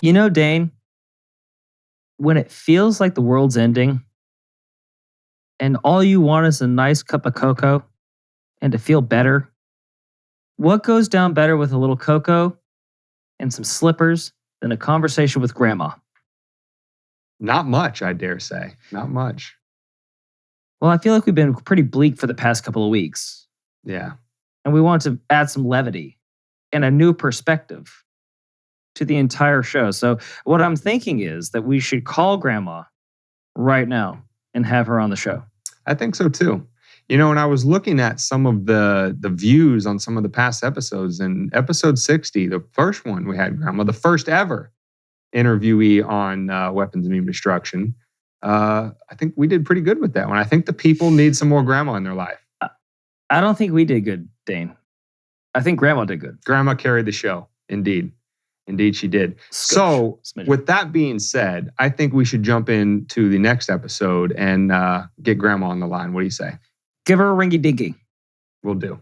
You know, Dane, when it feels like the world's ending and all you want is a nice cup of cocoa and to feel better, what goes down better with a little cocoa and some slippers than a conversation with grandma? Not much, I dare say. Not much. Well, I feel like we've been pretty bleak for the past couple of weeks. Yeah. And we want to add some levity and a new perspective to the entire show. So what I'm thinking is that we should call grandma right now and have her on the show. I think so too. You know, and I was looking at some of the views on some of the past episodes, and episode 60, the first one we had grandma, the first ever interviewee on weapons of mass destruction. I think we did pretty good with that one. I think the people need some more grandma in their life. I don't think we did good, Dane. I think grandma did good. Grandma carried the show. Indeed. Indeed, she did. So, with that being said, I think we should jump into the next episode and get grandma on the line. What do you say? Give her a ringy dinky. Will do.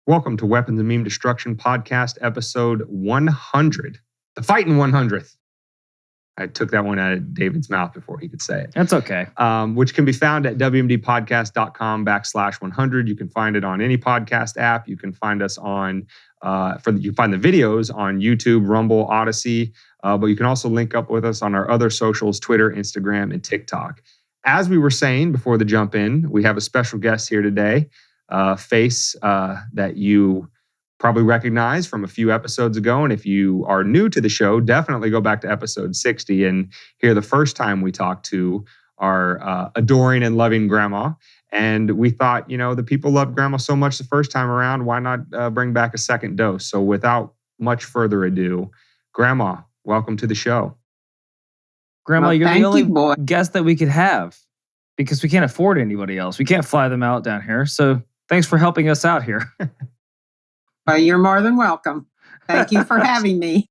Welcome to Weapons of Meme Destruction Podcast, episode 100. The fighting 100th. I took that one out of David's mouth before he could say it. That's okay. Which can be found at WMDpodcast.com/100. You can find it on any podcast app. You can find us on, you find the videos on YouTube, Rumble, Odyssey. But you can also link up with us on our other socials, Twitter, Instagram, and TikTok. As we were saying before the jump in, we have a special guest here today. Face that you probably recognize from a few episodes ago. And if you are new to the show, definitely go back to episode 60 and hear the first time we talked to our adoring and loving grandma. And we thought, the people loved grandma so much the first time around, why not bring back a second dose? So without much further ado, grandma, welcome to the show. Grandma, you're the only guest that we could have because we can't afford anybody else. We can't fly them out down here. So thanks for helping us out here. Well, you're more than welcome. Thank you for having me.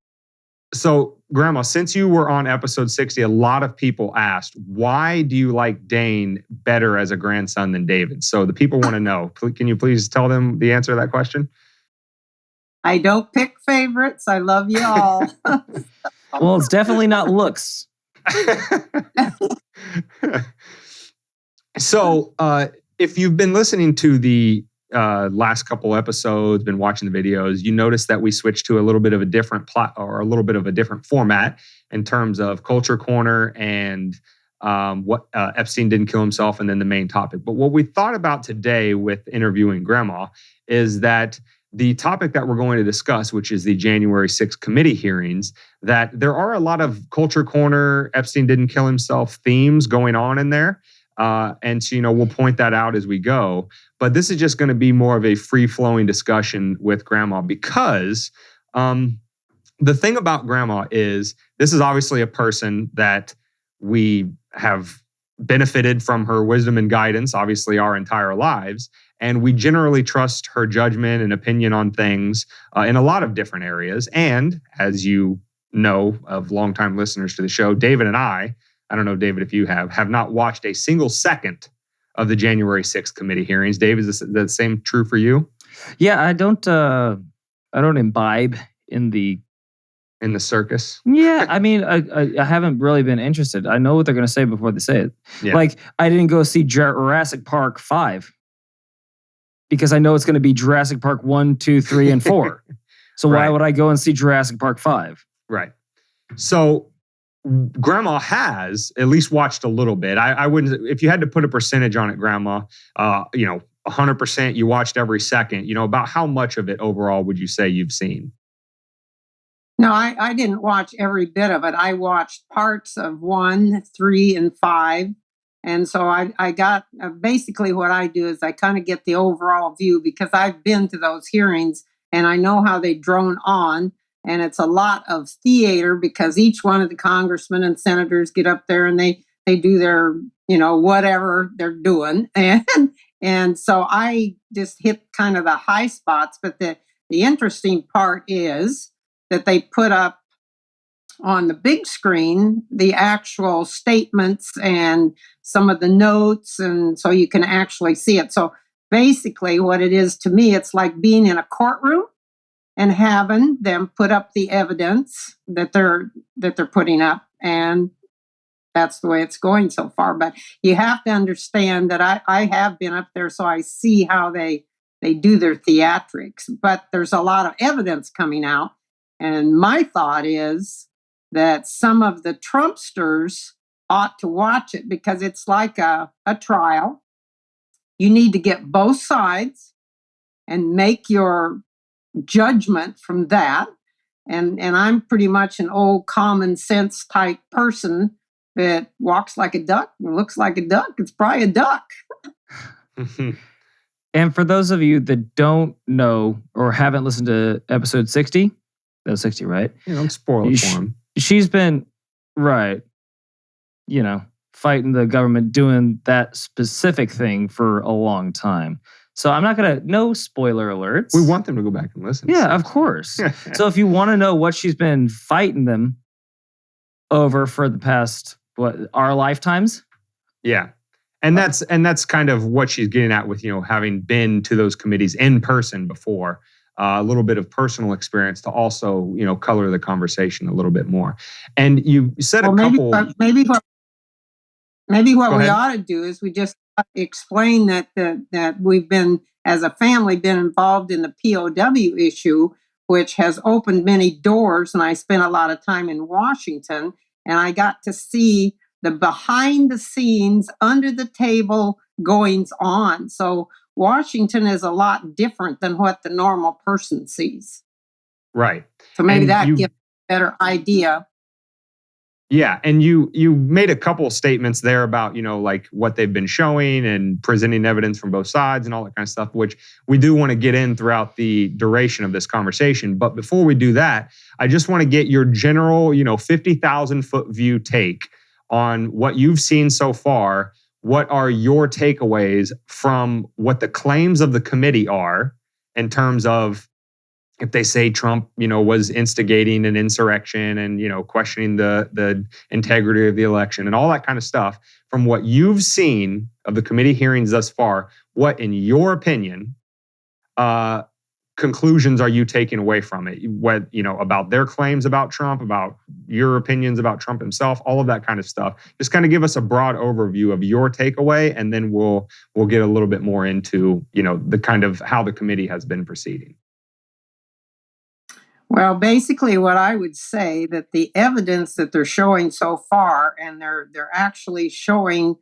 So, Grandma, since you were on episode 60, a lot of people asked, why do you like Dane better as a grandson than David? So the people want to know. Can you please tell them the answer to that question? I don't pick favorites. I love you all. Well, it's definitely not looks. So, if you've been listening to the last couple episodes, been watching the videos, you notice that we switched to a little bit of a different a little bit of a different format in terms of Culture Corner and what Epstein didn't kill himself, and then the main topic. But what we thought about today with interviewing Grandma is that the topic that we're going to discuss, which is the January 6th committee hearings, that there are a lot of Culture Corner, Epstein didn't kill himself themes going on in there. And so, we'll point that out as we go. But this is just going to be more of a free-flowing discussion with Grandma because the thing about Grandma is this is obviously a person that we have benefited from her wisdom and guidance, obviously, our entire lives. And we generally trust her judgment and opinion on things in a lot of different areas. And as you know of longtime listeners to the show, David and I don't know, David, if you have not watched a single second of the January 6th committee hearings. Dave, is the same true for you? Yeah, I don't imbibe in the circus. Yeah, I mean, I haven't really been interested. I know what they're going to say before they say it. Yeah. Like, I didn't go see Jurassic Park 5 because I know it's going to be Jurassic Park 1, 2, 3, and 4. So why would I go and see Jurassic Park 5? Right. So Grandma has at least watched a little bit. I wouldn't, if you had to put a percentage on it, Grandma, 100% you watched every second. About how much of it overall would you say you've seen? No, I didn't watch every bit of it. I watched parts of 1, 3, and 5. And so I got, basically what I do is I kind of get the overall view because I've been to those hearings and I know how they drone on. and it's a lot of theater because each one of the congressmen and senators get up there and they do their, whatever they're doing. And so I just hit kind of the high spots. But the interesting part is that they put up on the big screen the actual statements and some of the notes, and so you can actually see it. So basically what it is to me, it's like being in a courtroom and having them put up the evidence that they're putting up, and that's the way it's going so far. But you have to understand that I have been up there, so I see how they do their theatrics. But there's a lot of evidence coming out, and my thought is that some of the Trumpsters ought to watch it because it's like a trial. You need to get both sides and make your judgment from that. And I'm pretty much an old common sense type person that walks like a duck and looks like a duck. It's probably a duck. And for those of you that don't know or haven't listened to episode 60, that was 60, right? Don't spoil it for him. She's been, right, fighting the government, doing that specific thing for a long time. So I'm not going to, no spoiler alerts. We want them to go back and listen. Yeah, of course. So if you want to know what she's been fighting them over for the past, our lifetimes? Yeah. And that's kind of what she's getting at with, having been to those committees in person before. A little bit of personal experience to also, color the conversation a little bit more. And you said a couple. Maybe what we ought to do is we just explain that we've been, as a family, been involved in the POW issue, which has opened many doors. And I spent a lot of time in Washington, and I got to see the behind the scenes, under the table goings on. So Washington is a lot different than what the normal person sees. Right. So maybe that gives a better idea. Yeah. And you made a couple of statements there about, like what they've been showing and presenting evidence from both sides and all that kind of stuff, which we do want to get in throughout the duration of this conversation. But before we do that, I just want to get your general, 50,000 foot view take on what you've seen so far. What are your takeaways from what the claims of the committee are in terms of if they say Trump, was instigating an insurrection and, questioning the integrity of the election and all that kind of stuff, from what you've seen of the committee hearings thus far, what, in your opinion, conclusions are you taking away from it? What, about their claims about Trump, about your opinions about Trump himself, all of that kind of stuff. Just kind of give us a broad overview of your takeaway, and then we'll get a little bit more into, the kind of how the committee has been proceeding. Well, basically what I would say that the evidence that they're showing so far, and they're actually showing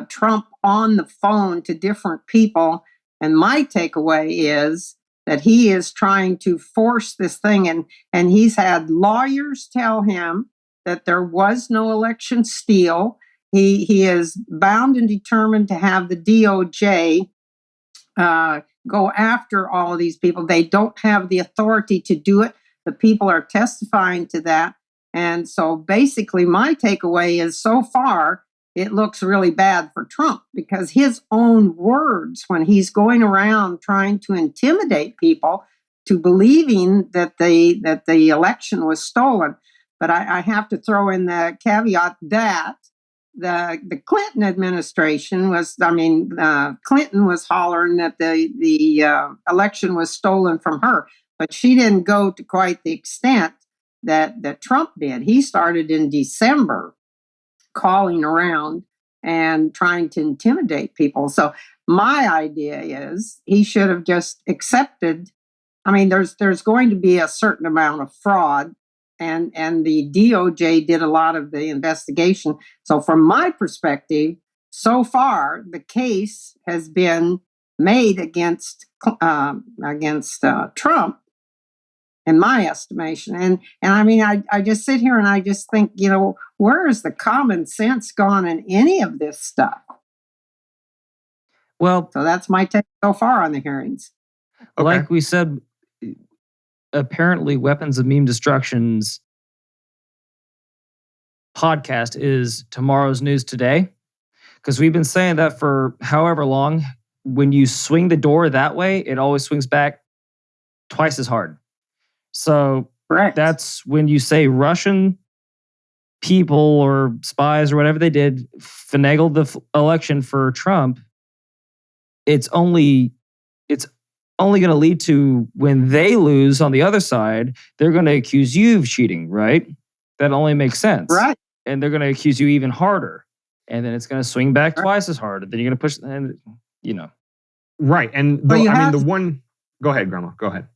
Trump on the phone to different people. And my takeaway is that he is trying to force this thing. And he's had lawyers tell him that there was no election steal. He is bound and determined to have the DOJ go after all of these people. They don't have the authority to do it. The people are testifying to that. And so basically my takeaway is so far, it looks really bad for Trump because his own words when he's going around trying to intimidate people to believing that the election was stolen. But I have to throw in the caveat that the Clinton administration was, Clinton was hollering that the election was stolen from her, but she didn't go to quite the extent that Trump did. He started in December calling around and trying to intimidate people. So my idea is he should have just accepted. There's going to be a certain amount of fraud, and the DOJ did a lot of the investigation. So from my perspective, so far the case has been made against Trump, in my estimation. And I just sit here and I just think, where is the common sense gone in any of this stuff? Well, so that's my take so far on the hearings. Okay. Like we said, apparently Weapons of Meme Destruction's podcast is tomorrow's news today. Because we've been saying that for however long. When you swing the door that way, it always swings back twice as hard. So that's when you say Russian people or spies or whatever they did finagled the election for Trump. It's only going to lead to when they lose on the other side, they're going to accuse you of cheating, right? That only makes sense. Right. And they're going to accuse you even harder. And then it's going to swing back twice as hard. Then you're going to push, and Right. And go ahead, Grandma. Go ahead.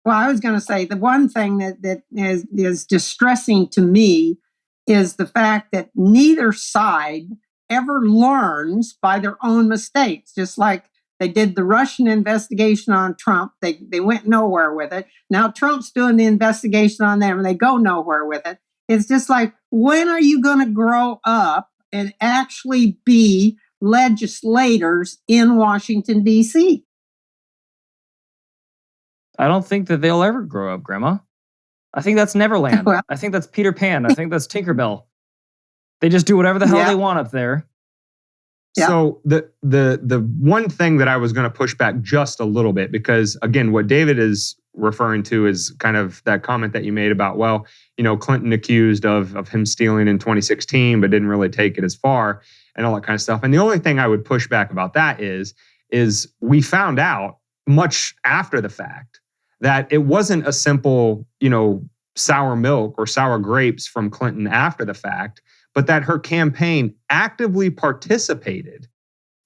Well, I was going to say the one thing that is distressing to me is the fact that neither side ever learns by their own mistakes. Just like they did the Russian investigation on Trump, they went nowhere with it. Now Trump's doing the investigation on them, and they go nowhere with it. It's just like, when are you going to grow up and actually be legislators in Washington, D.C.? I don't think that they'll ever grow up, Grandma. I think that's Neverland. Well, I think that's Peter Pan. I think that's Tinkerbell. They just do whatever the hell they want up there. Yeah. So the one thing that I was going to push back just a little bit, because again, what David is referring to is kind of that comment that you made about, well, Clinton accused of him stealing in 2016, but didn't really take it as far and all that kind of stuff. And the only thing I would push back about that is we found out much after the fact that it wasn't a simple, sour milk or sour grapes from Clinton after the fact, but that her campaign actively participated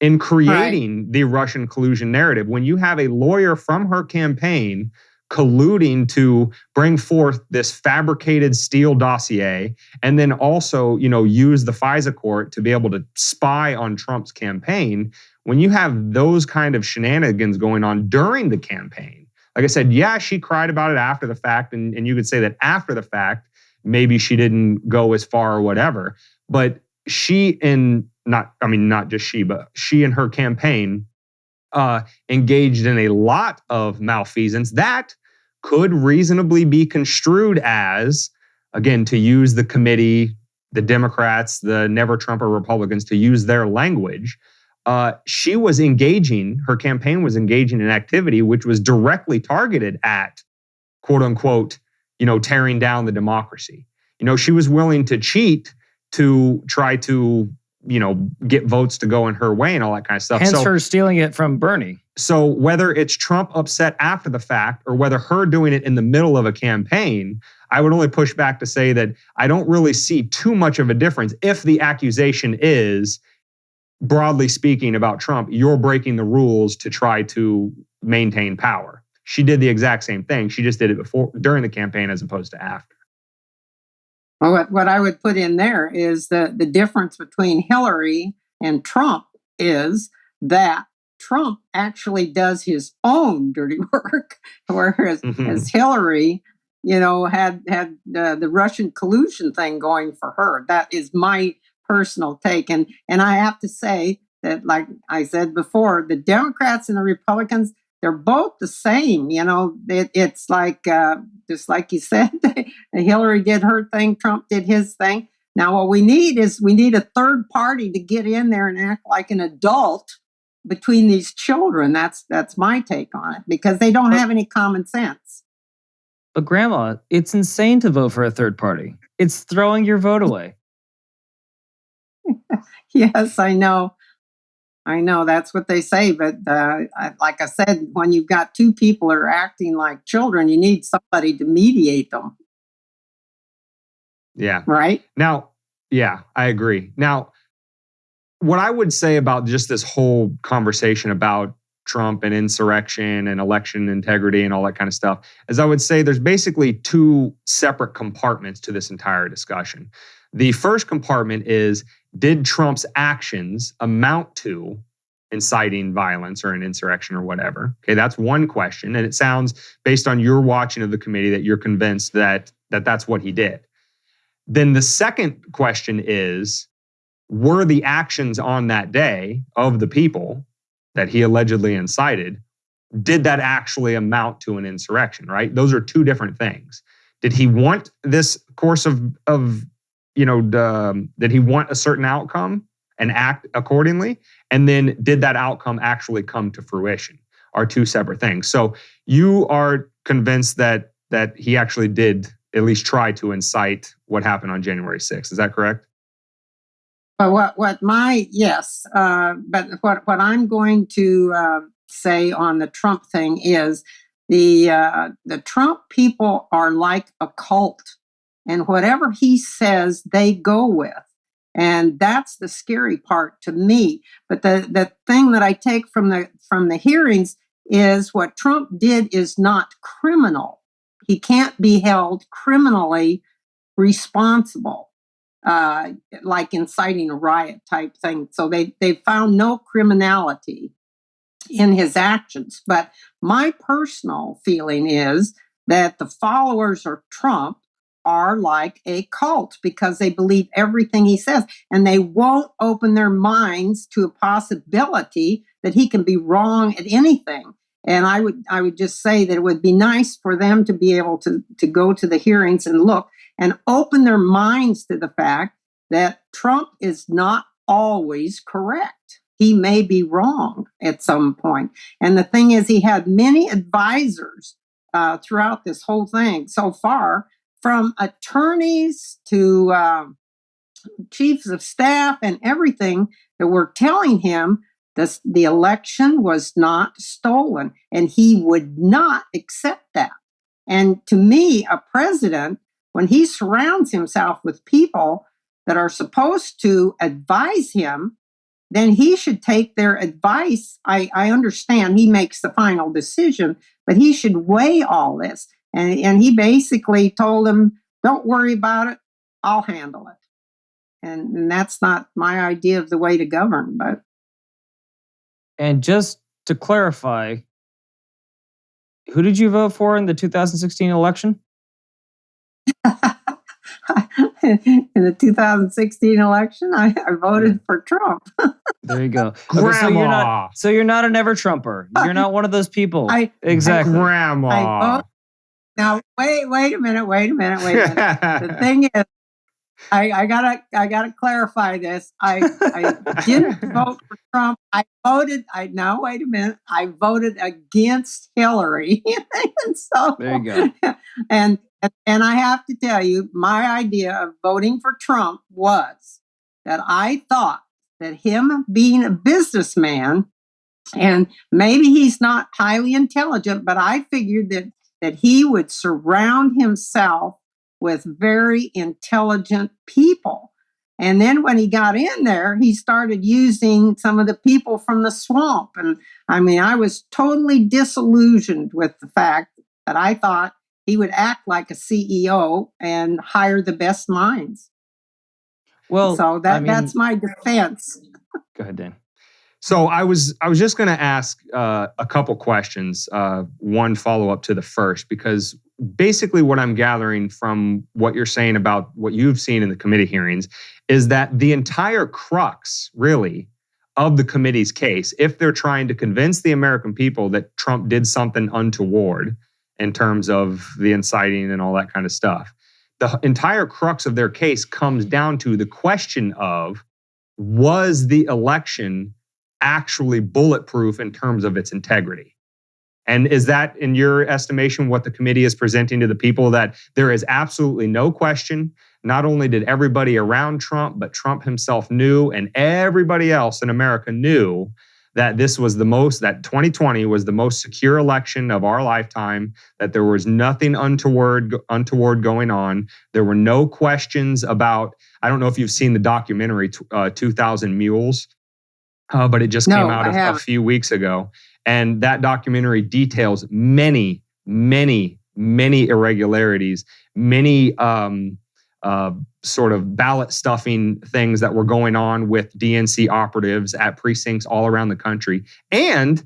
in creating the Russian collusion narrative. When you have a lawyer from her campaign colluding to bring forth this fabricated Steele dossier, and then also, use the FISA court to be able to spy on Trump's campaign, when you have those kind of shenanigans going on during the campaign, like I said, yeah, she cried about it after the fact, and you could say that after the fact, maybe she didn't go as far or whatever, but she and her campaign engaged in a lot of malfeasance that could reasonably be construed as, again, to use the committee, the Democrats, the Never Trumper Republicans, to use their language. Her campaign was engaging in activity which was directly targeted at, quote unquote, tearing down the democracy. She was willing to cheat to try to, get votes to go in her way and all that kind of stuff. Hence her stealing it from Bernie. So whether it's Trump upset after the fact or whether her doing it in the middle of a campaign, I would only push back to say that I don't really see too much of a difference if the accusation is, broadly speaking, about Trump, you're breaking the rules to try to maintain power. She did the exact same thing. She just did it during the campaign as opposed to after. Well, what I would put in there is the difference between Hillary and Trump is that Trump actually does his own dirty work, whereas as Hillary, had the Russian collusion thing going for her. That is my personal take. And I have to say that, like I said before, the Democrats and the Republicans, they're both the same. It's like, just like you said, Hillary did her thing, Trump did his thing. Now, what we need a third party to get in there and act like an adult between these children. That's my take on it, because they don't have any common sense. But Grandma, it's insane to vote for a third party. It's throwing your vote away. Yes, I know. That's what they say. But like I said, when you've got two people that are acting like children, you need somebody to mediate them. Yeah. Right? Now, yeah, I agree. Now, what I would say about just this whole conversation about Trump and insurrection and election integrity and all that kind of stuff is I would say there's basically two separate compartments to this entire discussion. The first compartment is, did Trump's actions amount to inciting violence or an insurrection or whatever? Okay, that's one question. And it sounds, based on your watching of the committee, that you're convinced that that's what he did. Then the second question is, were the actions on that day of the people that he allegedly incited, did that actually amount to an insurrection, right? Those are two different things. Did he want this course of did he want a certain outcome and act accordingly? And then did that outcome actually come to fruition? Are two separate things. So you are convinced that he actually did at least try to incite what happened on January 6th. Is that correct? But what I'm going to say on the Trump thing is the Trump people are like a cult, and whatever he says, they go with. And that's the scary part to me. But the thing that I take from the hearings is what Trump did is not criminal. He can't be held criminally responsible, like inciting a riot type thing. So they found no criminality in his actions. But my personal feeling is that the followers of Trump are like a cult because they believe everything he says, and they won't open their minds to a possibility that he can be wrong at anything. And I would just say that it would be nice for them to be able to go to the hearings and look and open their minds to the fact that Trump is not always correct. He may be wrong at some point. And the thing is, he had many advisors throughout this whole thing so far, from attorneys to chiefs of staff and everything, that were telling him the election was not stolen, and he would not accept that. And to me, a president, when he surrounds himself with people that are supposed to advise him, then he should take their advice. I understand he makes the final decision, but he should weigh all this. And he basically told him, don't worry about it, I'll handle it. And that's not my idea of the way to govern. But And just to clarify, who did you vote for in the 2016 election? In the 2016 election, I voted for Trump. There you go. Grandma. Okay, so you're not an ever Trumper. You're not one of those people. Exactly. Grandma. Now wait a minute. The thing is, I gotta clarify this. I didn't vote for Trump. I voted against Hillary. And so There you go. And I have to tell you, my idea of voting for Trump was that I thought that him being a businessman, and maybe he's not highly intelligent, but I figured that he would surround himself with very intelligent people. And then when he got in there, he started using some of the people from the swamp. And I mean, I was totally disillusioned with the fact that I thought he would act like a CEO and hire the best minds. Well, so that's my defense. Go ahead, Dan. So I was just going to ask a couple questions, one follow-up to the first, because basically what I'm gathering from what you're saying about what you've seen in the committee hearings is that the entire crux, really, of the committee's case, if they're trying to convince the American people that Trump did something untoward in terms of the inciting and all that kind of stuff, the entire crux of their case comes down to the question of, was the election actually bulletproof in terms of its integrity? And is that, in your estimation, what the committee is presenting to the people, that there is absolutely no question? Not only did everybody around Trump, but Trump himself knew, and everybody else in America knew, that that 2020 was the most secure election of our lifetime, that there was nothing untoward going on. There were no questions about, I don't know if you've seen the documentary 2,000 Mules, but it just came out a few weeks ago. And that documentary details many, many, many irregularities, many sort of ballot stuffing things that were going on with DNC operatives at precincts all around the country. And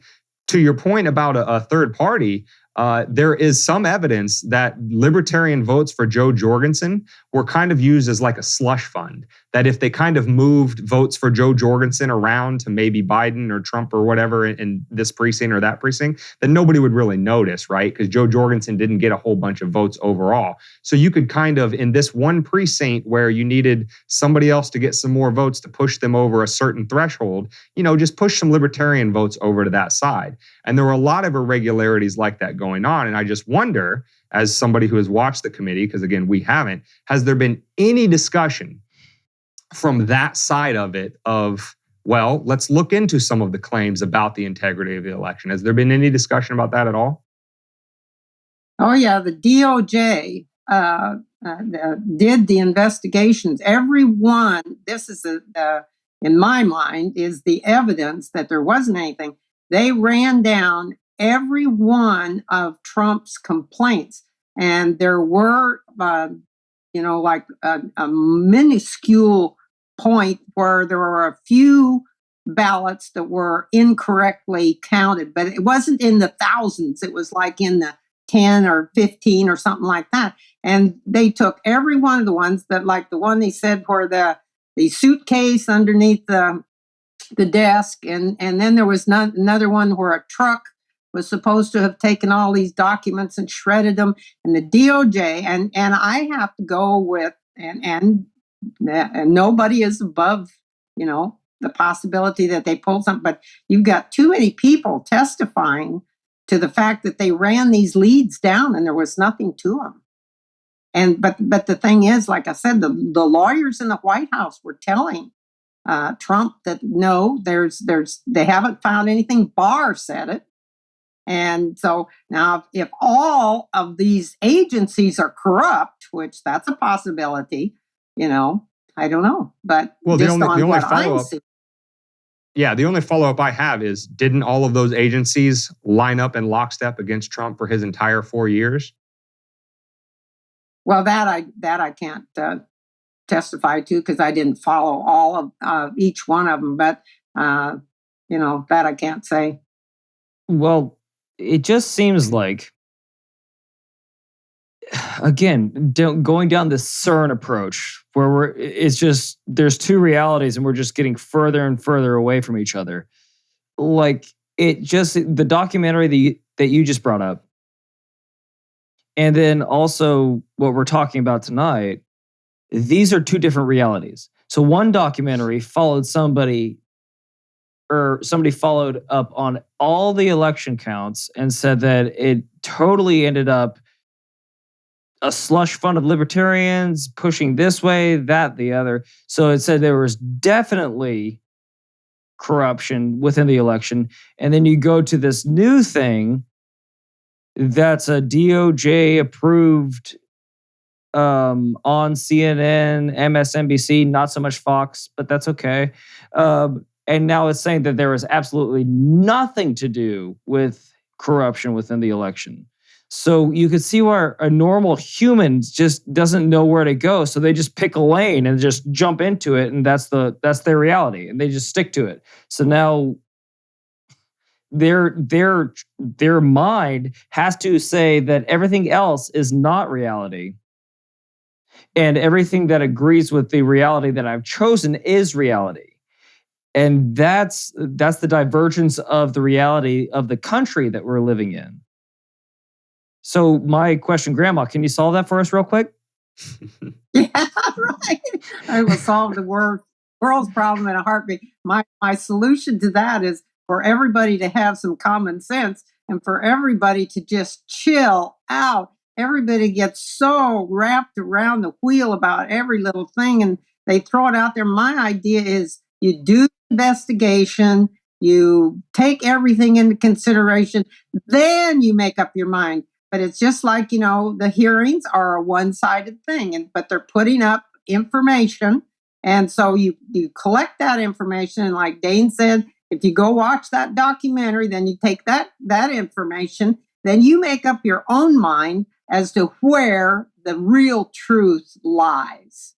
to your point about a third party, there is some evidence that libertarian votes for Joe Jorgensen were kind of used as like a slush fund. That if they kind of moved votes for Joe Jorgensen around to maybe Biden or Trump or whatever in this precinct or that precinct, then nobody would really notice, right? Because Joe Jorgensen didn't get a whole bunch of votes overall. So you could kind of, in this one precinct where you needed somebody else to get some more votes to push them over a certain threshold, just push some libertarian votes over to that side. And there were a lot of irregularities like that going on. And I just wonder, as somebody who has watched the committee, because again, we haven't, has there been any discussion from that side of it of, well, let's look into some of the claims about the integrity of the election? Has there been any discussion about that at all? Oh, yeah. The DOJ did the investigations. Everyone, this is, in my mind, is the evidence that there wasn't anything. They ran down every one of Trump's complaints. And there were, like a minuscule point where there were a few ballots that were incorrectly counted, but it wasn't in the thousands. It was like in the 10 or 15 or something like that. And they took every one of the ones that, like the one they said where the suitcase underneath the desk, and then there was another one where a truck was supposed to have taken all these documents and shredded them. And the DOJ, and I have to go with, and nobody is above, the possibility that they pulled something, but you've got too many people testifying to the fact that they ran these leads down and there was nothing to them. And but the thing is, like I said, the lawyers in the White House were telling Trump that no, they haven't found anything. Barr said it. And so now, if all of these agencies are corrupt, which that's a possibility, I don't know. But the only follow-up. Yeah, the only follow-up I have is, didn't all of those agencies line up in lockstep against Trump for his entire 4 years? Well, that I can't testify to because I didn't follow all of each one of them. But that I can't say. Well, it just seems like, again, going down this CERN approach where there's two realities and we're just getting further and further away from each other. Like the documentary that you just brought up, and then also what we're talking about tonight, these are two different realities. So one documentary followed somebody followed up on all the election counts and said that it totally ended up a slush fund of libertarians pushing this way, that, the other. So it said there was definitely corruption within the election. And then you go to this new thing that's a DOJ approved on CNN, MSNBC, not so much Fox, but that's okay. And now it's saying that there was absolutely nothing to do with corruption within the election. So you could see where a normal human just doesn't know where to go. So they just pick a lane and just jump into it. And that's their reality. And they just stick to it. So now their mind has to say that everything else is not reality. And everything that agrees with the reality that I've chosen is reality. And that's the divergence of the reality of the country that we're living in. So my question, Grandma, can you solve that for us real quick? Yeah, right. I will solve the world's problem in a heartbeat. My solution to that is for everybody to have some common sense and for everybody to just chill out. Everybody gets so wrapped around the wheel about every little thing and they throw it out there. My idea is you do investigation, you take everything into consideration, then you make up your mind. But it's just like, the hearings are a one-sided thing, but they're putting up information. And so you collect that information. And like Dane said, if you go watch that documentary, then you take that information, then you make up your own mind as to where the real truth lies.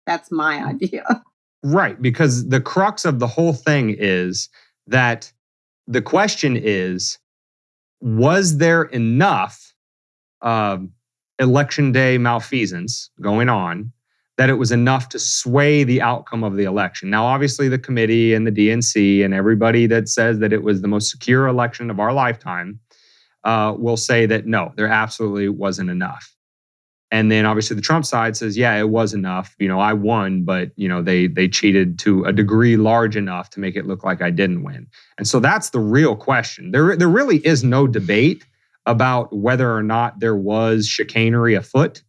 That's my idea. Right, because the crux of the whole thing is that the question is, was there enough election day malfeasance going on that it was enough to sway the outcome of the election? Now, obviously, the committee and the DNC and everybody that says that it was the most secure election of our lifetime will say that no, there absolutely wasn't enough. And then obviously the Trump side says, yeah, it was enough. I won, but they cheated to a degree large enough to make it look like I didn't win. And so that's the real question. There really is no debate about whether or not there was chicanery afoot,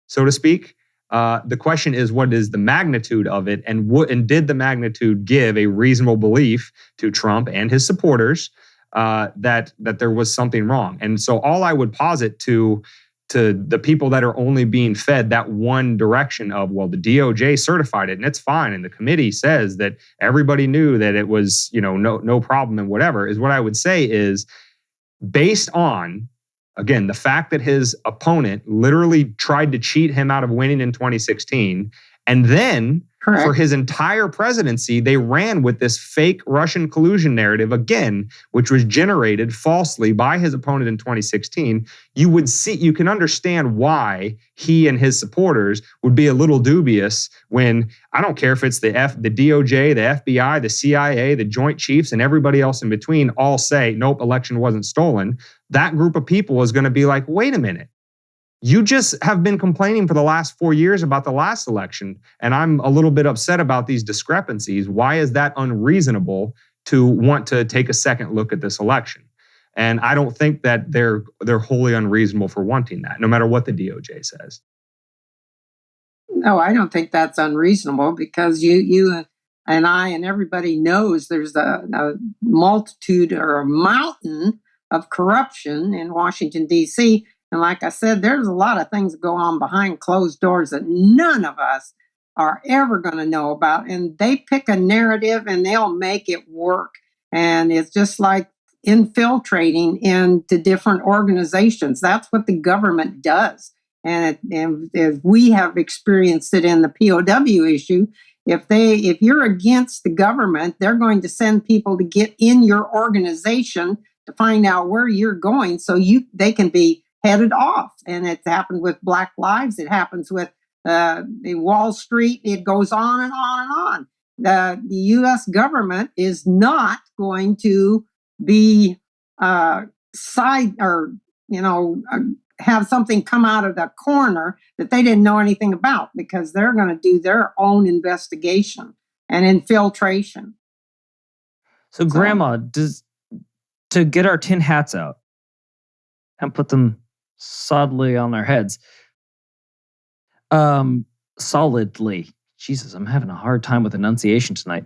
so to speak. The question is, what is the magnitude of it, and did the magnitude give a reasonable belief to Trump and his supporters that there was something wrong? And so all I would posit to the people that are only being fed that one direction of, well, the DOJ certified it and it's fine, and the committee says that everybody knew that it was, no problem and whatever, is what I would say is, based on, again, the fact that his opponent literally tried to cheat him out of winning in 2016, and then Correct. For his entire presidency, they ran with this fake Russian collusion narrative again, which was generated falsely by his opponent in 2016. You can understand why he and his supporters would be a little dubious when, I don't care if it's the DOJ, the FBI, the CIA, the Joint Chiefs, and everybody else in between all say, nope, election wasn't stolen. That group of people is going to be like, wait a minute. You just have been complaining for the last 4 years about the last election, and I'm a little bit upset about these discrepancies. Why is that unreasonable to want to take a second look at this election? And I don't think that they're wholly unreasonable for wanting that, no matter what the DOJ says. No, I don't think that's unreasonable, because you and I and everybody knows there's a multitude or a mountain of corruption in Washington, D.C., and like I said, there's a lot of things that go on behind closed doors that none of us are ever going to know about. And they pick a narrative and they'll make it work. And it's just like infiltrating into different organizations. That's what the government does. And if we have experienced it in the POW issue, if you're against the government, they're going to send people to get in your organization to find out where you're going, so they can be headed off. And it's happened with Black Lives. It happens with the Wall Street. It goes on and on and on. The U.S. government is not going to be side or have something come out of the corner that they didn't know anything about, because they're going to do their own investigation and infiltration. So, Grandma, to get our tin hats out and put them solidly on our heads. Solidly. Jesus, I'm having a hard time with enunciation tonight.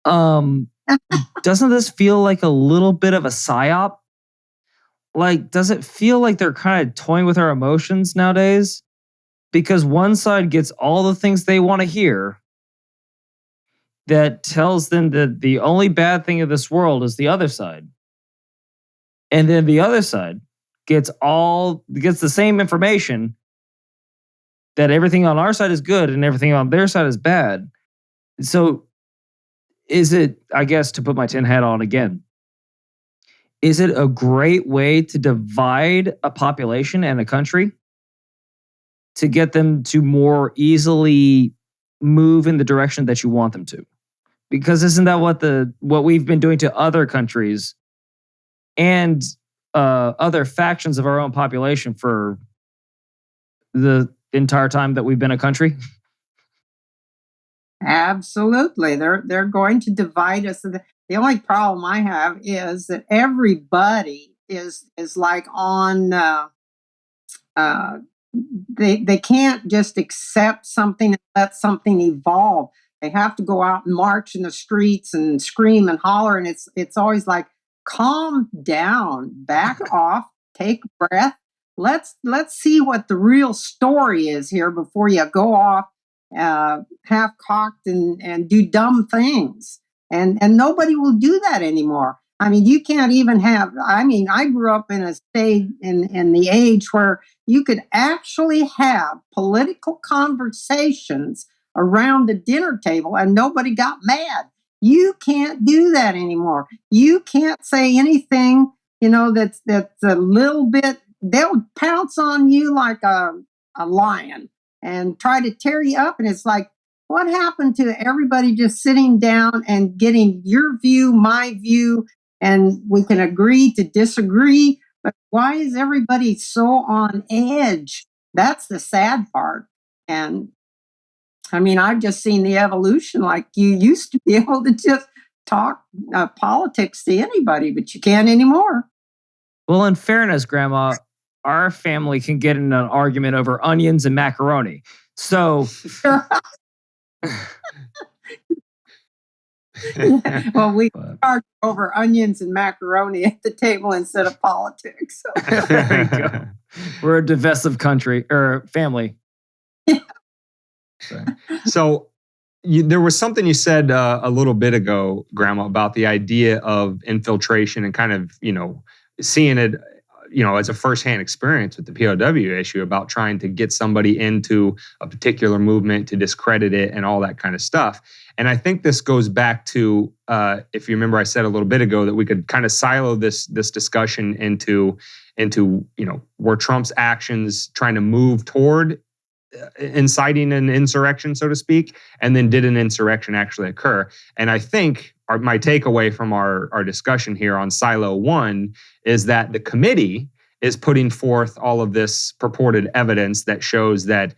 Doesn't this feel like a little bit of a psyop? Like, does it feel like they're kind of toying with our emotions nowadays? Because one side gets all the things they want to hear that tells them that the only bad thing of this world is the other side. And then the other side gets the same information, that everything on our side is good and everything on their side is bad. So is it, I guess, to put my tin hat on again, is it a great way to divide a population and a country to get them to more easily move in the direction that you want them to? Because isn't that what we've been doing to other countries and other factions of our own population for the entire time that we've been a country? Absolutely. They're going to divide us. The only problem I have is that everybody is like on they can't just accept something and let something evolve. They have to go out and march in the streets and scream and holler, and it's always like, calm down, back off, take a breath. Let's see what the real story is here before you go off half-cocked and do dumb things. And nobody will do that anymore. I mean, you can't even have, I grew up in a state in the age where you could actually have political conversations around the dinner table and nobody got mad. You can't do that anymore. You can't say anything that's a little bit, they'll pounce on you like a lion and try to tear you up. And it's like, what happened to everybody just sitting down and getting your view, my view, and we can agree to disagree? But why is everybody so on edge? That's the sad part. And I mean, I've just seen the evolution. Like, you used to be able to just talk politics to anybody, but you can't anymore. Well, in fairness, Grandma, our family can get in an argument over onions and macaroni. So, well, we argue over onions and macaroni at the table instead of politics. So. There you go. We're a divisive country or family. So there was something you said a little bit ago, Grandma, about the idea of infiltration and kind of, seeing it, as a firsthand experience with the POW issue about trying to get somebody into a particular movement to discredit it and all that kind of stuff. And I think this goes back to, if you remember, I said a little bit ago that we could kind of silo this discussion into were Trump's actions trying to move toward inciting an insurrection, so to speak, and then did an insurrection actually occur? And I think my takeaway from our discussion here on Silo 1 is that the committee is putting forth all of this purported evidence that shows that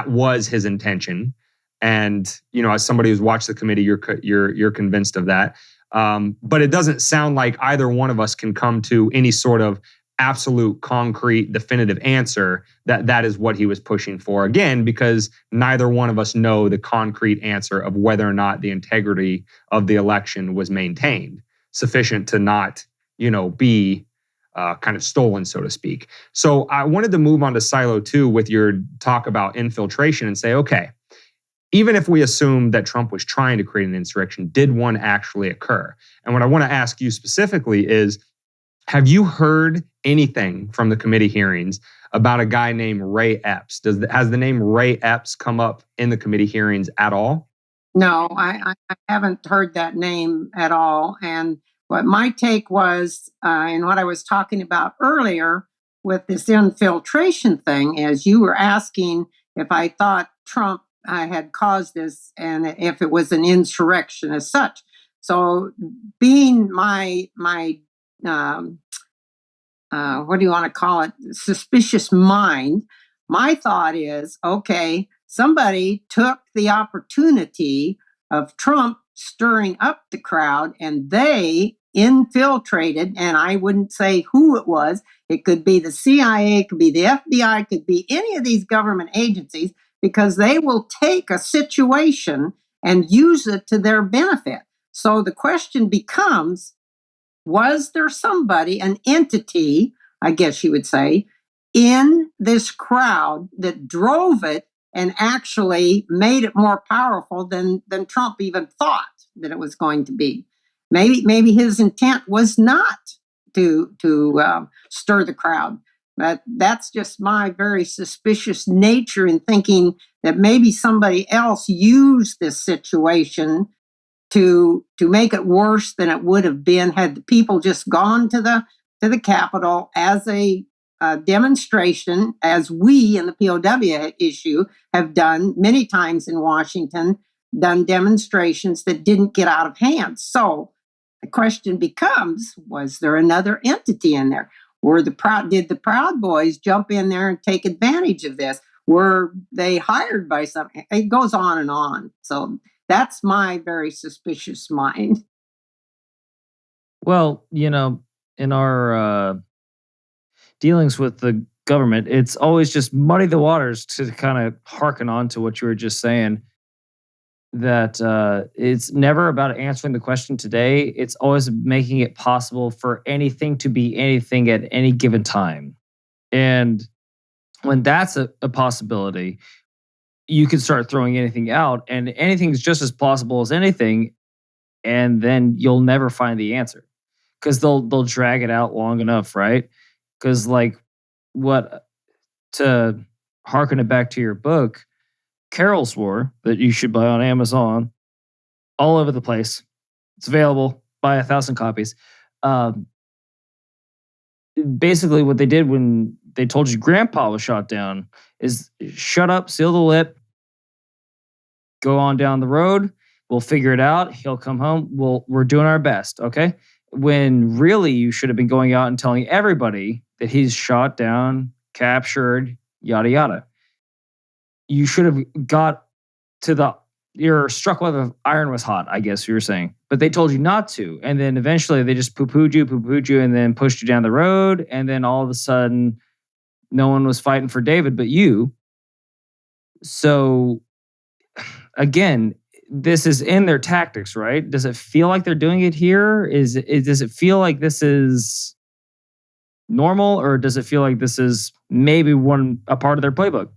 was his intention. And, as somebody who's watched the committee, you're convinced of that. But it doesn't sound like either one of us can come to any sort of absolute, concrete, definitive answer that is what he was pushing for. Again, because neither one of us know the concrete answer of whether or not the integrity of the election was maintained sufficient to not, be kind of stolen, so to speak. So I wanted to move on to Silo 2 with your talk about infiltration and say, okay, even if we assume that Trump was trying to create an insurrection, did one actually occur? And what I want to ask you specifically is, have you heard anything from the committee hearings about a guy named Ray Epps? Has the name Ray Epps come up in the committee hearings at all? No, I haven't heard that name at all. And what my take was, and what I was talking about earlier with this infiltration thing, is you were asking if I thought Trump had caused this and if it was an insurrection as such. So being my what do you want to call it, suspicious mind, my thought is, okay, somebody took the opportunity of Trump stirring up the crowd and they infiltrated, and I wouldn't say who it was. It could be the CIA, it could be the FBI, it could be any of these government agencies, because they will take a situation and use it to their benefit. So the question becomes, was there somebody, an entity, I guess you would say, in this crowd that drove it and actually made it more powerful than Trump even thought that it was going to be? Maybe his intent was not to stir the crowd. But that's just my very suspicious nature in thinking that maybe somebody else used this situation to make it worse than it would have been had the people just gone to the Capitol as a demonstration, as we in the POW issue have done many times in Washington, done demonstrations that didn't get out of hand. So the question becomes, was there another entity in there? Did the Proud Boys jump in there and take advantage of this? Were they hired by something? It goes on and on. So that's my very suspicious mind. Well, in our dealings with the government, it's always just muddy the waters to kind of hearken on to what you were just saying. That it's never about answering the question today. It's always making it possible for anything to be anything at any given time. And when that's a possibility, you can start throwing anything out, and anything's just as possible as anything, and then you'll never find the answer because they'll drag it out long enough, right? Because to harken it back to your book, Carol's War, that you should buy on Amazon, all over the place. It's available. Buy 1,000 copies. basically what they did when they told you grandpa was shot down is shut up, seal the lip, go on down the road. We'll figure it out. He'll come home. We're doing our best. Okay. When really you should have been going out and telling everybody that he's shot down, captured, yada, yada. You should have got to you're struck while the iron was hot, I guess you were saying. But they told you not to. And then eventually they just poo-pooed you, and then pushed you down the road. And then all of a sudden, no one was fighting for David but you. So, again, this is in their tactics, right? Does it feel like they're doing it here? Does it feel like this is normal, or does it feel like this is maybe a part of their playbook?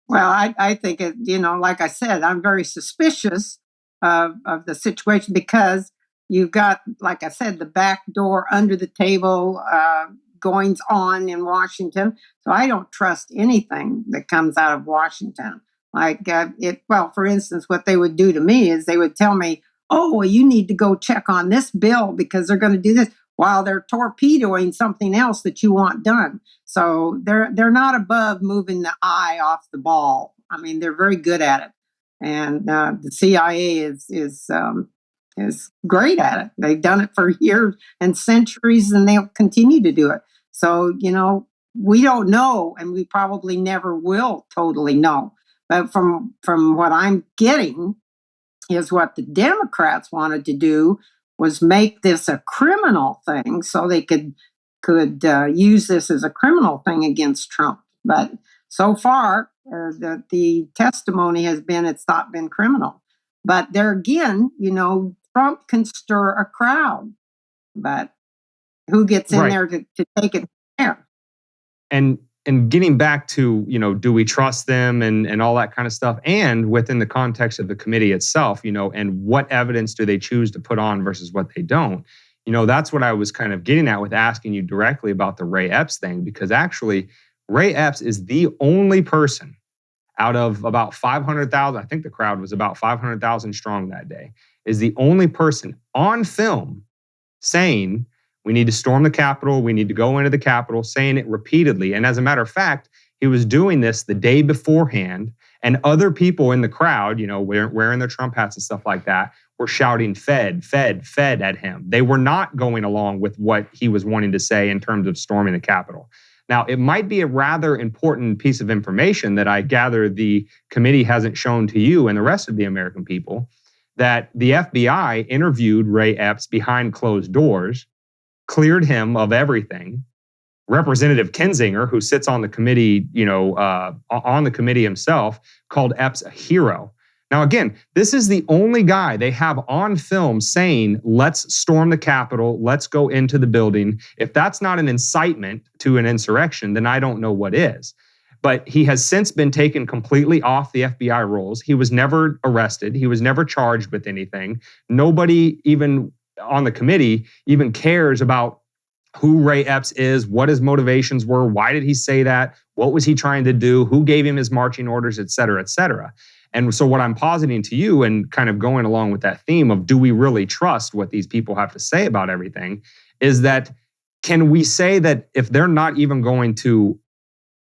Well, I think it, like I said, I'm very suspicious of the situation because you've got, like I said, the back door under the table goings on in Washington. So I don't trust anything that comes out of Washington. For instance, what they would do to me is they would tell me, oh, well, you need to go check on this bill because they're going to do this, while they're torpedoing something else that you want done. So they're not above moving the eye off the ball. I mean, they're very good at it, and the CIA is great at it. They've done it for years and centuries, and they'll continue to do it. So we don't know, and we probably never will totally know. But from what I'm getting is what the Democrats wanted to do was make this a criminal thing so they could use this as a criminal thing against Trump. But so far, the testimony has been it's not been criminal. But there again, Trump can stir a crowd. But who gets in there to take it there? And getting back to, do we trust them and all that kind of stuff, and within the context of the committee itself, and what evidence do they choose to put on versus what they don't, that's what I was kind of getting at with asking you directly about the Ray Epps thing, because actually Ray Epps is the only person out of about 500,000, I think the crowd was about 500,000 strong that day, is the only person on film saying, we need to storm the Capitol. We need to go into the Capitol, saying it repeatedly. And as a matter of fact, he was doing this the day beforehand, and other people in the crowd, wearing their Trump hats and stuff like that, were shouting Fed, Fed, Fed at him. They were not going along with what he was wanting to say in terms of storming the Capitol. Now, it might be a rather important piece of information that I gather the committee hasn't shown to you and the rest of the American people, that the FBI interviewed Ray Epps behind closed doors, cleared him of everything. Representative Kinzinger, who sits on the committee, on the committee himself, called Epps a hero. Now, again, this is the only guy they have on film saying, let's storm the Capitol, let's go into the building. If that's not an incitement to an insurrection, then I don't know what is. But he has since been taken completely off the FBI rolls. He was never arrested. He was never charged with anything. Nobody even on the committee even cares about who Ray Epps is, what his motivations were, why did he say that, what was he trying to do, who gave him his marching orders, et cetera, et cetera. And so what I'm positing to you, and kind of going along with that theme of do we really trust what these people have to say about everything, is that can we say that if they're not even going to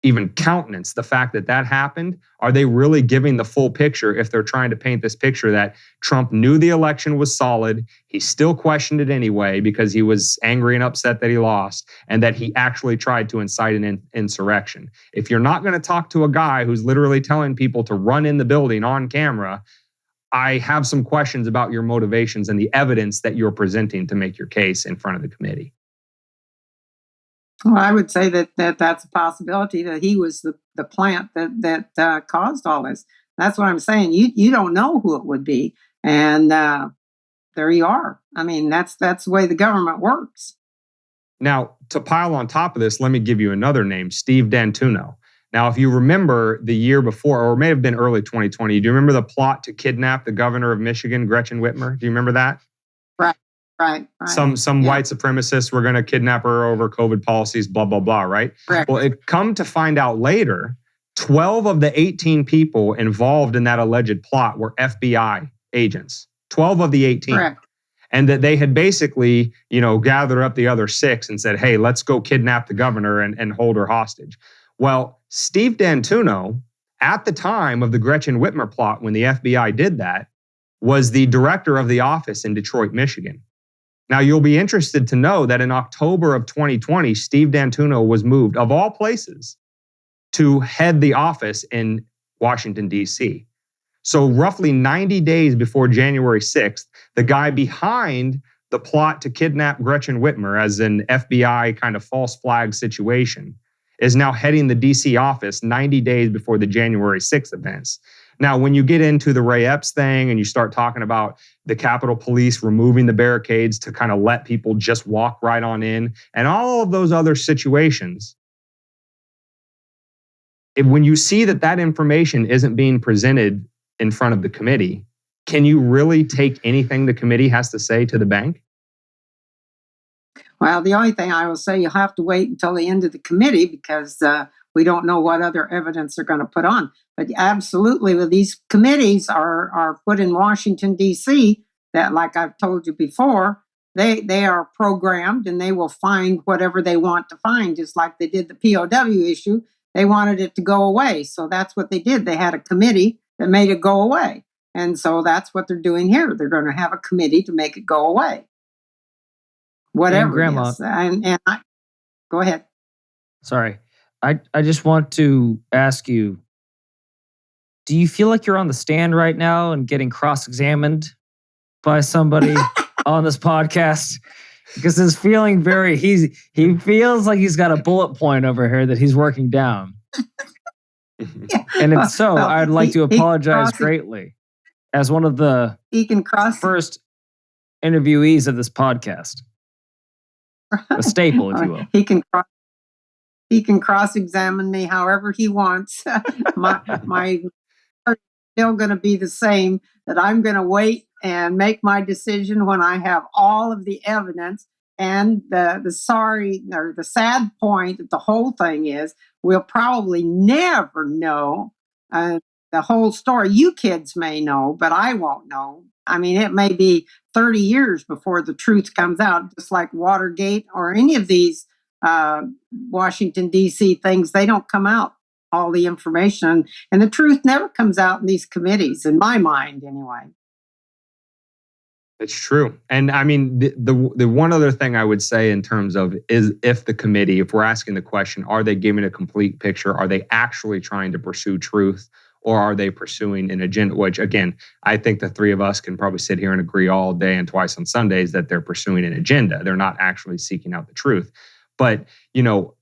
even countenance the fact that that happened, are they really giving the full picture if they're trying to paint this picture that Trump knew the election was solid, he still questioned it anyway because he was angry and upset that he lost, and that he actually tried to incite an insurrection? If you're not going to talk to a guy who's literally telling people to run in the building on camera, I have some questions about your motivations and the evidence that you're presenting to make your case in front of the committee. Well, I would say that's a possibility, that he was the plant that caused all this. That's what I'm saying. You don't know who it would be, and there you are. I mean, that's the way the government works. Now, to pile on top of this, let me give you another name, Steve D'Antuono. Now, if you remember the year before, or it may have been early 2020, do you remember the plot to kidnap the governor of Michigan, Gretchen Whitmer? Do you remember that? Right. Some white supremacists were going to kidnap her over COVID policies, blah, blah, blah, right? Correct. Well, it come to find out later, 12 of the 18 people involved in that alleged plot were FBI agents. 12 of the 18. Correct. and that they had basically, gathered up the other 6 and said, hey, let's go kidnap the governor and hold her hostage. Well, Steve D'Antuono, at the time of the Gretchen Whitmer plot, when the FBI did that, was the director of the office in Detroit, Michigan. Now, you'll be interested to know that in October of 2020, Steve D'Antuono was moved, of all places, to head the office in Washington, D.C. So roughly 90 days before January 6th, the guy behind the plot to kidnap Gretchen Whitmer as an FBI kind of false flag situation is now heading the D.C. office 90 days before the January 6th events. Now, when you get into the Ray Epps thing and you start talking about the Capitol Police removing the barricades to kind of let people just walk right on in and all of those other situations, when you see that information isn't being presented in front of the committee, can you really take anything the committee has to say to the bank? Well, the only thing I will say, you'll have to wait until the end of the committee because we don't know what other evidence they're going to put on. But absolutely, well, these committees are put in Washington, D.C., that, like I've told you before, they are programmed and they will find whatever they want to find, just like they did the POW issue. They wanted it to go away. So that's what they did. They had a committee that made it go away. And so that's what they're doing here. They're going to have a committee to make it go away. Whatever Grandma, it is. And go ahead. Sorry. I just want to ask you, do you feel like you're on the stand right now and getting cross-examined by somebody on this podcast? Because it's feeling he feels like he's got a bullet point over here that he's working down. And if so, I'd like to apologize greatly as one of the first interviewees of this podcast. A staple, if you will. He can cross-examine me however he wants. my still going to be the same, that I'm going to wait and make my decision when I have all of the evidence. And the sad point that the whole thing is, we'll probably never know the whole story. You kids may know, but I won't know. I mean, it may be 30 years before the truth comes out, just like Watergate or any of these Washington, D.C. things. They don't come out, all the information. And the truth never comes out in these committees, in my mind, anyway. It's true. And I mean, the one other thing I would say in terms of is if we're asking the question, are they giving a complete picture? Are they actually trying to pursue truth? Or are they pursuing an agenda? Which, again, I think the three of us can probably sit here and agree all day and twice on Sundays that they're pursuing an agenda. They're not actually seeking out the truth. But,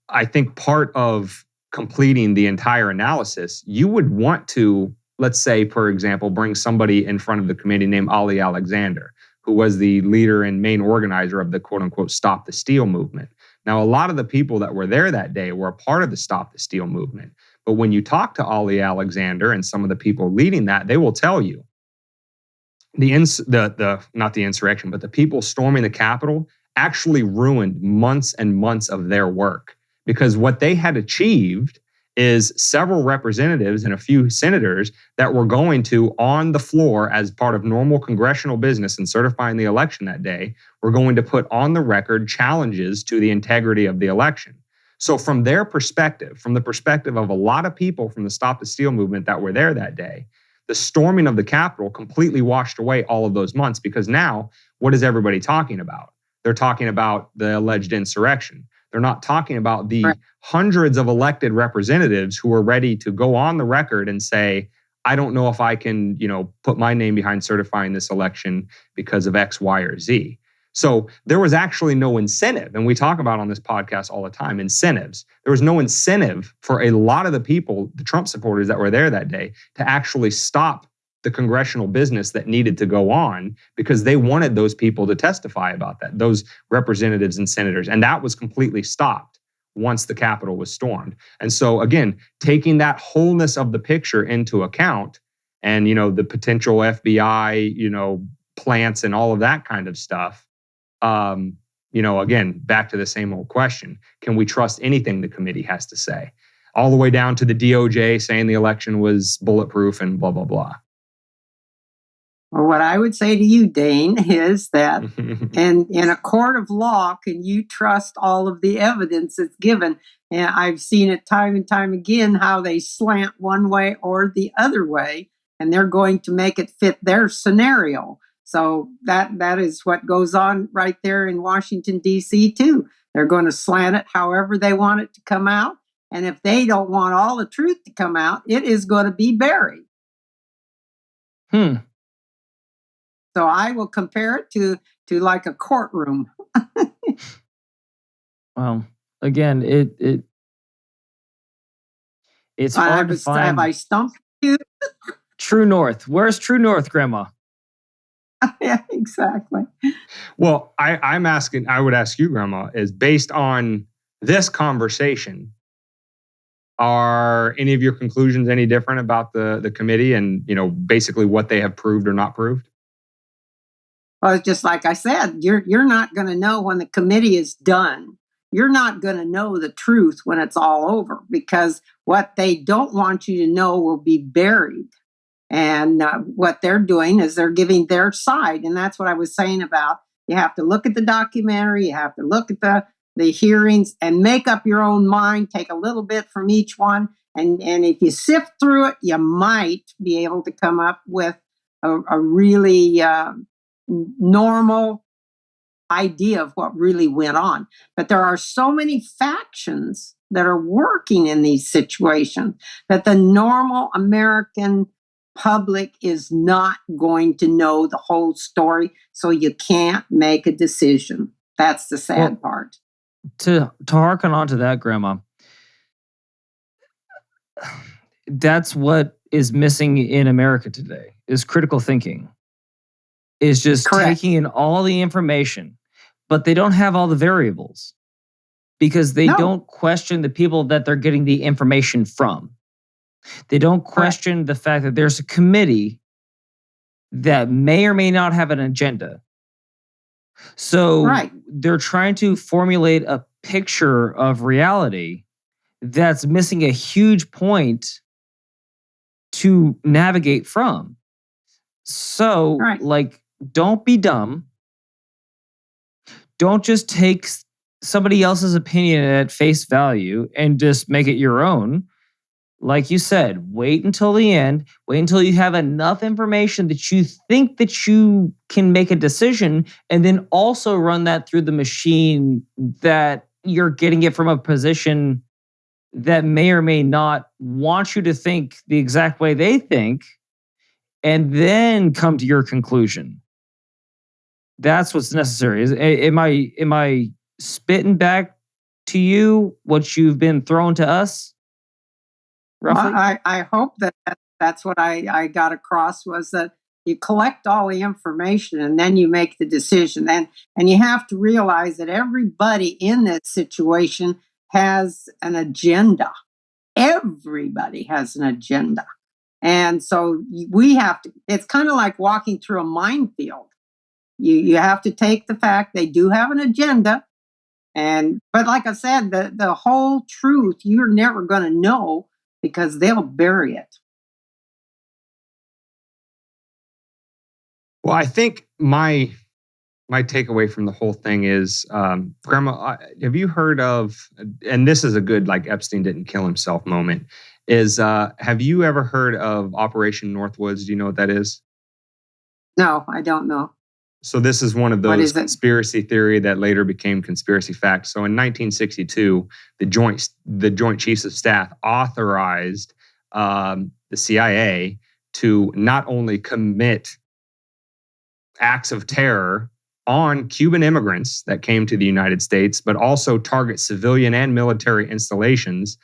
I think part of completing the entire analysis, you would want to, let's say, for example, bring somebody in front of the committee named Ali Alexander, who was the leader and main organizer of the quote-unquote Stop the Steal movement. Now, a lot of the people that were there that day were a part of the Stop the Steal movement. But when you talk to Ali Alexander and some of the people leading that, they will tell you not the insurrection, but the people storming the Capitol actually ruined months and months of their work, because what they had achieved is several representatives and a few senators that were going to, on the floor as part of normal congressional business and certifying the election that day, were going to put on the record challenges to the integrity of the election. So from their perspective, from the perspective of a lot of people from the Stop the Steal movement that were there that day, the storming of the Capitol completely washed away all of those months, because now what is everybody talking about? They're talking about the alleged insurrection. They're not talking about the hundreds of elected representatives who are ready to go on the record and say, I don't know if I can, put my name behind certifying this election because of X, Y, or Z. So there was actually no incentive. And we talk about on this podcast all the time, incentives. There was no incentive for a lot of the people, the Trump supporters that were there that day, to actually stop the congressional business that needed to go on, because they wanted those people to testify about that, those representatives and senators. And that was completely stopped once the Capitol was stormed. And so again, taking that wholeness of the picture into account and, the potential FBI, plants and all of that kind of stuff, again, back to the same old question, can we trust anything the committee has to say? All the way down to the DOJ saying the election was bulletproof and blah, blah, blah. Well, what I would say to you, Dane, is that in a court of law, can you trust all of the evidence that's given? And I've seen it time and time again how they slant one way or the other way, and they're going to make it fit their scenario. So that is what goes on right there in Washington, D.C., too. They're going to slant it however they want it to come out. And if they don't want all the truth to come out, it is going to be buried. So I will compare it to like a courtroom. Well, again, it's hard to find. Have I stumped you? True North. Where's True North, Grandma? Yeah, exactly. Well, I'm asking, I would ask you, Grandma, is based on this conversation, are any of your conclusions any different about the committee and, basically what they have proved or not proved? Well, just like I said, you're not going to know when the committee is done. You're not going to know the truth when it's all over, because what they don't want you to know will be buried. And what they're doing is they're giving their side. And that's what I was saying about you have to look at the documentary, you have to look at the hearings and make up your own mind, take a little bit from each one. And if you sift through it, you might be able to come up with a really normal idea of what really went on. But there are so many factions that are working in these situations that the normal American public is not going to know the whole story, so you can't make a decision. That's the sad part. To harken on to that, Grandma, that's what is missing in America today, is critical thinking. Is just taking in all the information, but they don't have all the variables because they don't question the people that they're getting the information from. They don't question the fact that there's a committee that may or may not have an agenda. So they're trying to formulate a picture of reality that's missing a huge point to navigate from. So, don't be dumb. Don't just take somebody else's opinion at face value and just make it your own. Like you said, wait until the end. Wait until you have enough information that you think that you can make a decision, and then also run that through the machine that you're getting it from a position that may or may not want you to think the exact way they think, and then come to your conclusion. That's what's necessary. Am I spitting back to you what you've been throwing to us? Roughly? Well, I hope that's what I got across, was that you collect all the information and then you make the decision. And you have to realize that everybody in this situation has an agenda. Everybody has an agenda. And so we have to, it's kind of like walking through a minefield. You have to take the fact they do have an agenda. But like I said, the whole truth, you're never going to know because they'll bury it. Well, I think my takeaway from the whole thing is, Grandma, have you heard of, and this is a good Epstein didn't kill himself moment, is have you ever heard of Operation Northwoods? Do you know what that is? No, I don't know. So this is one of those conspiracy theory that later became conspiracy fact. So in 1962, the Joint Chiefs of Staff authorized the CIA to not only commit acts of terror on Cuban immigrants that came to the United States, but also target civilian and military installations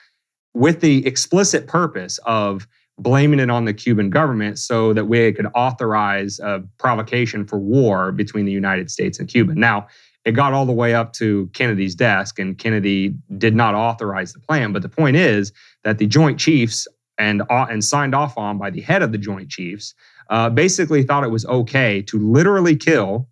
with the explicit purpose of blaming it on the Cuban government so that we could authorize a provocation for war between the United States and Cuba. Now, it got all the way up to Kennedy's desk, and Kennedy did not authorize the plan. But the point is that the Joint Chiefs and signed off on by the head of the Joint Chiefs basically thought it was okay to literally kill,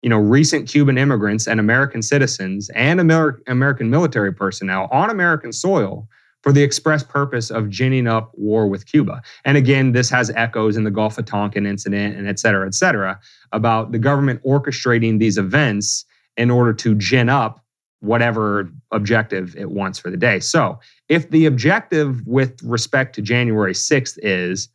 recent Cuban immigrants and American citizens and American military personnel on American soil for the express purpose of ginning up war with Cuba. And again, this has echoes in the Gulf of Tonkin incident and et cetera, about the government orchestrating these events in order to gin up whatever objective it wants for the day. So if the objective with respect to January 6th is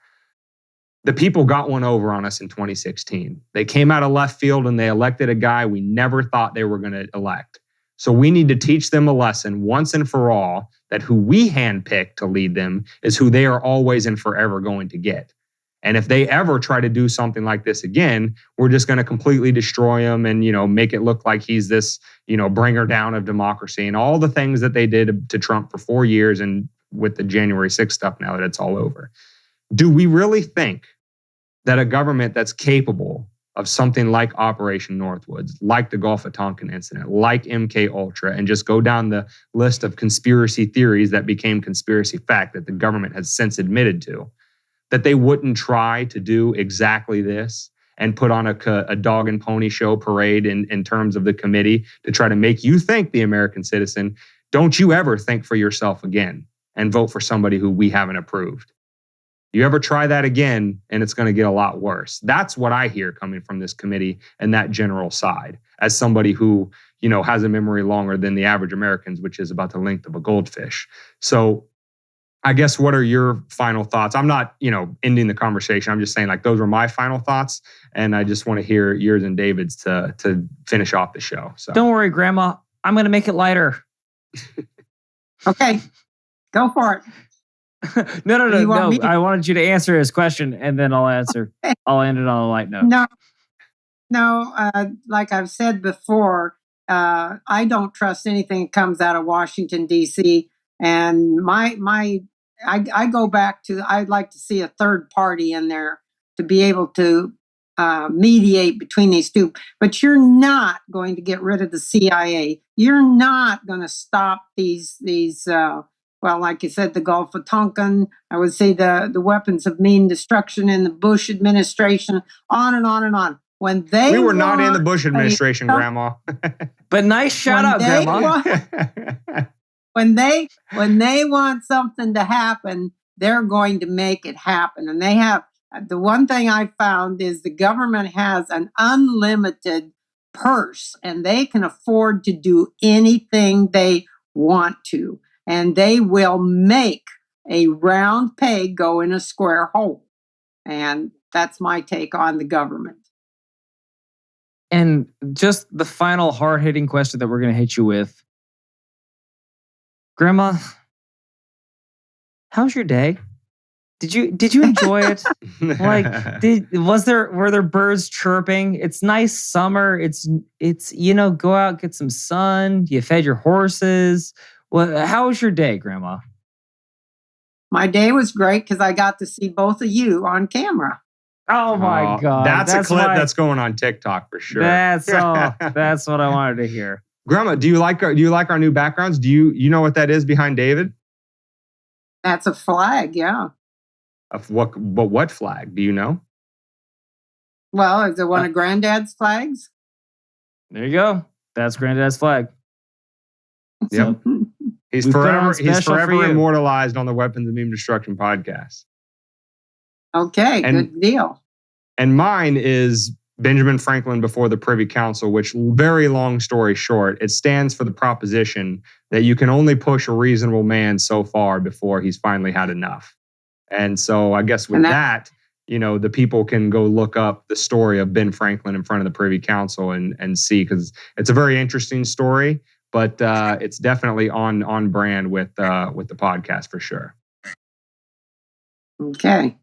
the people got one over on us in 2016. They came out of left field and they elected a guy we never thought they were going to elect. So we need to teach them a lesson once and for all that who we handpick to lead them is who they are always and forever going to get. And if they ever try to do something like this again, we're just going to completely destroy him and, make it look like he's this, bringer down of democracy and all the things that they did to Trump for 4 years and with the January 6th stuff now that it's all over. Do we really think that a government that's capable of something like Operation Northwoods, like the Gulf of Tonkin incident, like MK Ultra, and just go down the list of conspiracy theories that became conspiracy fact that the government has since admitted to, that they wouldn't try to do exactly this and put on a dog and pony show parade in terms of the committee to try to make you think, the American citizen, don't you ever think for yourself again and vote for somebody who we haven't approved. You ever try that again, and it's going to get a lot worse. That's what I hear coming from this committee and that general side, as somebody who, has a memory longer than the average Americans, which is about the length of a goldfish. So I guess, what are your final thoughts? I'm not, ending the conversation. I'm just saying, those were my final thoughts, and I just want to hear yours and David's to finish off the show. So don't worry, Grandma. I'm going to make it lighter. Okay, go for it. No. I wanted you to answer his question, and then I'll answer. Okay. I'll end it on a light note. No. Like I've said before, I don't trust anything that comes out of Washington, D.C. And I go back to, I'd like to see a third party in there to be able to mediate between these two. But you're not going to get rid of the CIA. You're not going to stop these well, like you said, the Gulf of Tonkin, I would say the weapons of mass destruction in the Bush administration, on and on and on. We were not in the Bush administration, Grandma. But nice shout out, Grandma. When they want something to happen, they're going to make it happen. And they have, the one thing I found is the government has an unlimited purse, and they can afford to do anything they want to. And they will make a round peg go in a square hole. And that's my take on the government. And just the final hard-hitting question that we're going to hit you with. Grandma, how's your day? Did you enjoy it? Were there birds chirping? It's nice summer. It's go out, get some sun. You fed your horses. Well, how was your day, Grandma? My day was great because I got to see both of you on camera. Oh my God. That's a clip that's going on TikTok for sure. That's all. That's what I wanted to hear. Grandma, do you like our new backgrounds? Do you know what that is behind David? That's a flag, yeah. Of what? But what flag? Do you know? Well, is it one of Granddad's flags? There you go. That's Granddad's flag. Yep. He's forever immortalized on the Weapons of Mass Destruction podcast. Okay, good deal. And mine is Benjamin Franklin before the Privy Council, which, very long story short, it stands for the proposition that you can only push a reasonable man so far before he's finally had enough. And so I guess with that, the people can go look up the story of Ben Franklin in front of the Privy Council and see, because it's a very interesting story, but it's definitely on brand with the podcast for sure. Okay.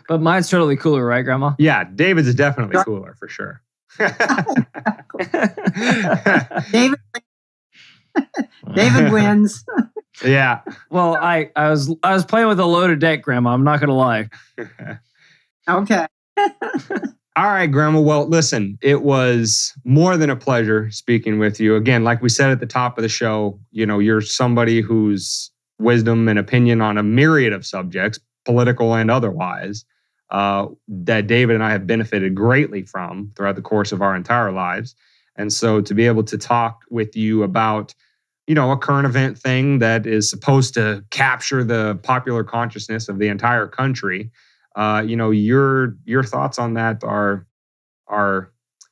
But mine's totally cooler, right, Grandma? Yeah, David's is definitely cooler for sure. David wins. Yeah. Well, I was playing with a loaded deck, Grandma. I'm not gonna lie. Okay. All right, Grandma. Well, listen, it was more than a pleasure speaking with you. Again, like we said at the top of the show, you're somebody whose wisdom and opinion on a myriad of subjects, political and otherwise, that David and I have benefited greatly from throughout the course of our entire lives. And so to be able to talk with you about, a current event thing that is supposed to capture the popular consciousness of the entire country, your thoughts on that are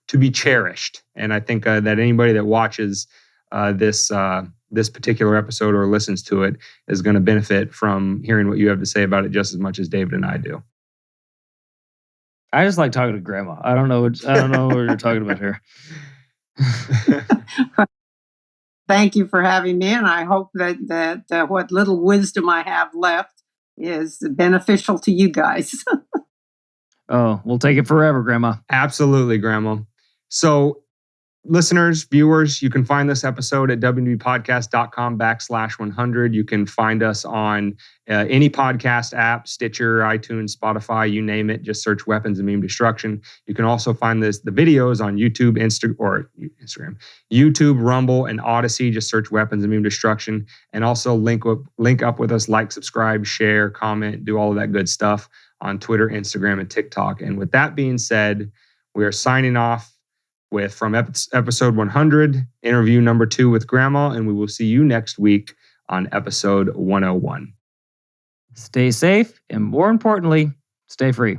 to be cherished. And I think that anybody that watches this particular episode or listens to it is going to benefit from hearing what you have to say about it just as much as David and I do. I just like talking to Grandma. I don't know what you're talking about here. Thank you for having me, and I hope that what little wisdom I have left is beneficial to you guys. Oh, we'll take it forever, Grandma. Absolutely, Grandma. So, listeners, viewers, you can find this episode at WMDpodcast.com/100. You can find us on any podcast app, Stitcher, iTunes, Spotify, you name it. Just search Weapons of Meme Destruction. You can also find the videos on YouTube, Instagram, YouTube, Rumble, and Odyssey. Just search Weapons of Meme Destruction. And also link up with us, like, subscribe, share, comment, do all of that good stuff on Twitter, Instagram, and TikTok. And with that being said, we are signing off from episode 100, interview number 2 with Grandma, and we will see you next week on episode 101. Stay safe, and more importantly, stay free.